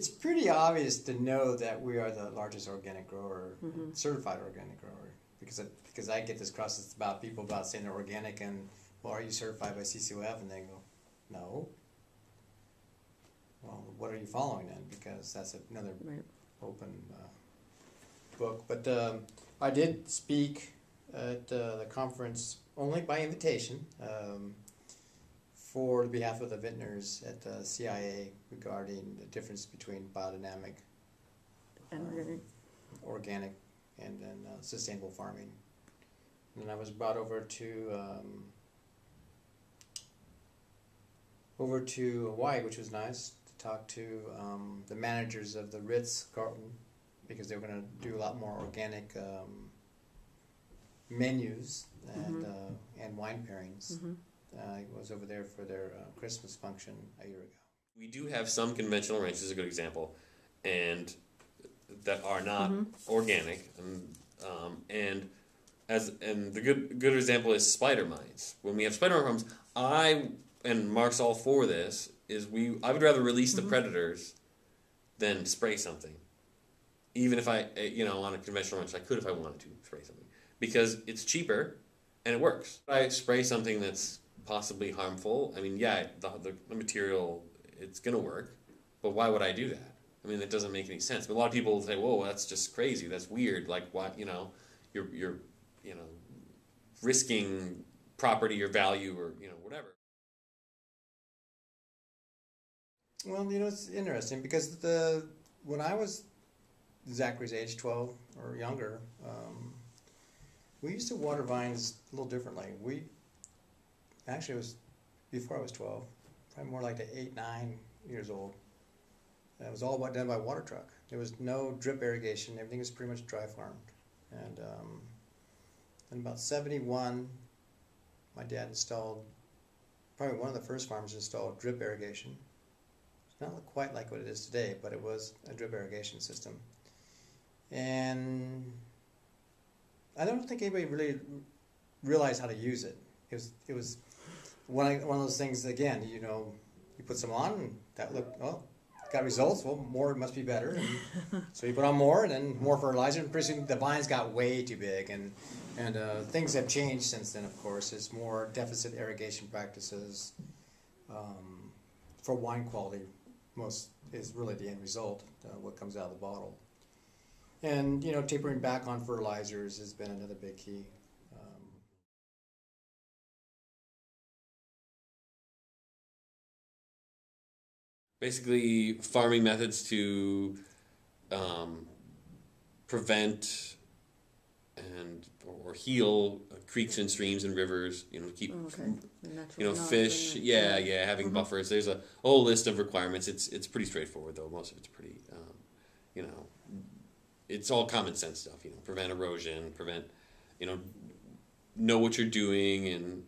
It's pretty obvious to know that we are the largest organic grower, certified organic grower, because I get this cross about people about saying they're organic and, well, are you certified by CCOF? And they go, no. Well, what are you following then? Because that's another open book. But I did speak at the conference only by invitation for behalf of the vintners at the CIA regarding the difference between biodynamic, organic, and then sustainable farming. And then I was brought over to Hawaii, which was nice, to talk to the managers of the Ritz-Carlton, because they were going to do a lot more organic menus and wine pairings. I was over there for their Christmas function a year ago. We do have some conventional ranches, is a good example, and that are not organic, and the good example is spider mines. When we have spider mine farms, and Mark's all for this, I would rather release the predators than spray something. Even if I, on a conventional ranch, I could if I wanted to spray something, because it's cheaper and it works. If I spray something that's possibly harmful, I mean, yeah, the material, it's gonna work, but why would I do that? I mean, it doesn't make any sense. But a lot of people say, "Whoa, that's just crazy. That's weird. Like, what? You're risking property or value or whatever." Well, it's interesting because when I was Zachary's age, 12 or younger, we used to water vines a little differently. Actually, it was before I was 12, probably more like 8, 9 years old. It was all done by water truck. There was no drip irrigation. Everything was pretty much dry farmed. And in about 71, my dad installed, probably one of the first farms installed drip irrigation. It's not quite like what it is today, but it was a drip irrigation system. And I don't think anybody really realized how to use it. It was one of those things, again, you put some on, and that looked, got results, well, more must be better. And so you put on more, and then more fertilizer, and pretty soon the vines got way too big. And things have changed since then, of course. There's more deficit irrigation practices for wine quality. Most is really the end result, what comes out of the bottle. And, tapering back on fertilizers has been another big key. Basically, farming methods to prevent or heal creeks and streams and rivers. Keep fish. Having buffers. There's a whole list of requirements. It's pretty straightforward though. Most of it's pretty. It's all common sense stuff. Prevent erosion. Prevent. Know what you're doing and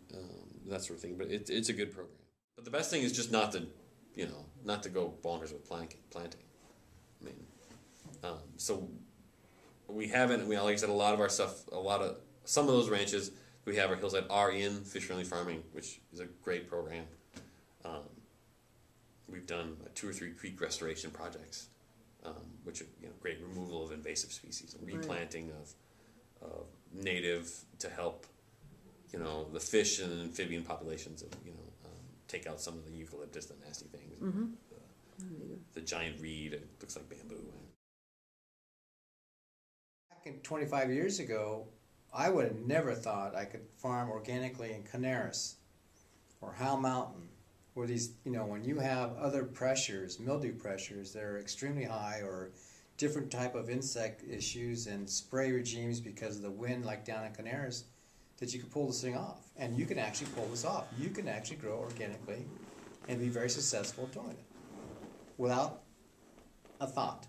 that sort of thing. But it's a good program. But the best thing is just not to go bonkers with planting. I mean, so we haven't. Like I said, a lot of our stuff, some of those ranches we have our hillside are in fish-friendly farming, which is a great program. We've done 2 or 3 creek restoration projects, which are great removal of invasive species and replanting of native to help the fish and amphibian populations of take out some of the eucalyptus, the nasty things, the giant reed. It looks like bamboo. Back 25 years ago, I would have never thought I could farm organically in Canaris or Howell Mountain, where these, when you have other pressures, mildew pressures that are extremely high, or different type of insect issues and spray regimes because of the wind, like down in Canaris, that you can pull this thing off. And you can actually pull this off. You can actually grow organically and be very successful doing it without a thought.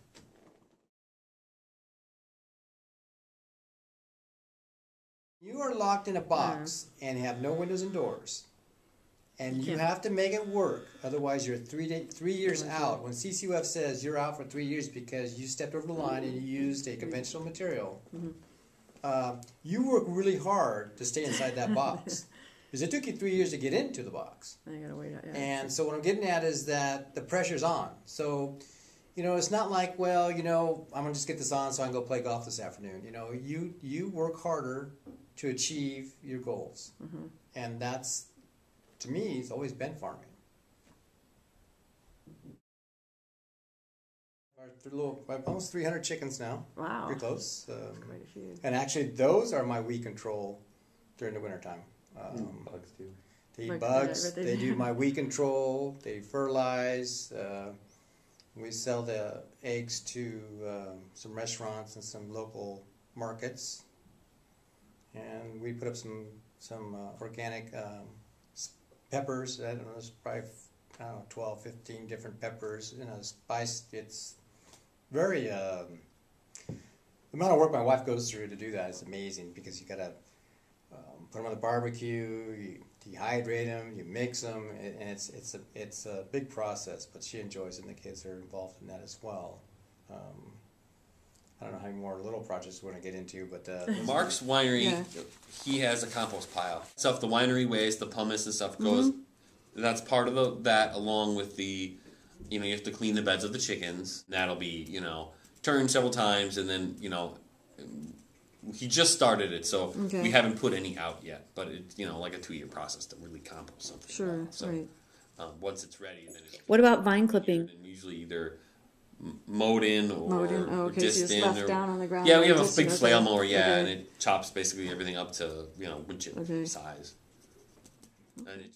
You are locked in a box and have no windows and doors, and you have to make it work. Otherwise, you're 3 years out. When CCUF says you're out for 3 years because you stepped over the line and you used a conventional material, you work really hard to stay inside that box. Because it took you 3 years to get into the box. I gotta wait. Yeah. And so what I'm getting at is that the pressure's on. So it's not like, well, I'm gonna just get this on so I can go play golf this afternoon. You work harder to achieve your goals, and that's, to me, it's always been farming. Almost 300 chickens now. Wow. Pretty close. Quite a few. And actually, those are my weed control during the wintertime. Bugs too. They eat Like, bugs. yeah, They do my weed control. They fertilize. We sell the eggs to some restaurants and some local markets. And we put up some organic peppers. I don't know, there's probably 12, 15 different peppers. Spice. It's very the amount of work my wife goes through to do that is amazing, because you gotta put them on the barbecue, you dehydrate them, you mix them, and it's a big process. But she enjoys it, and the kids are involved in that as well. I don't know how many more little projects we want to get into, but Mark's winery, he has a compost pile. Stuff the winery waste, the pumice and stuff goes. That's part of that, along with the, you have to clean the beds of the chickens. That'll be, turned several times, and then, he just started it, so we haven't put any out yet. But it's, like a 2-year process to really compost something. Sure, so, right. Once it's ready, then it's... What about vine clipping? And usually either mowed in or so distant. you just left down on the ground. Yeah, we have a distant, big flail mower, okay. and it chops basically everything up to, wood chip size. And it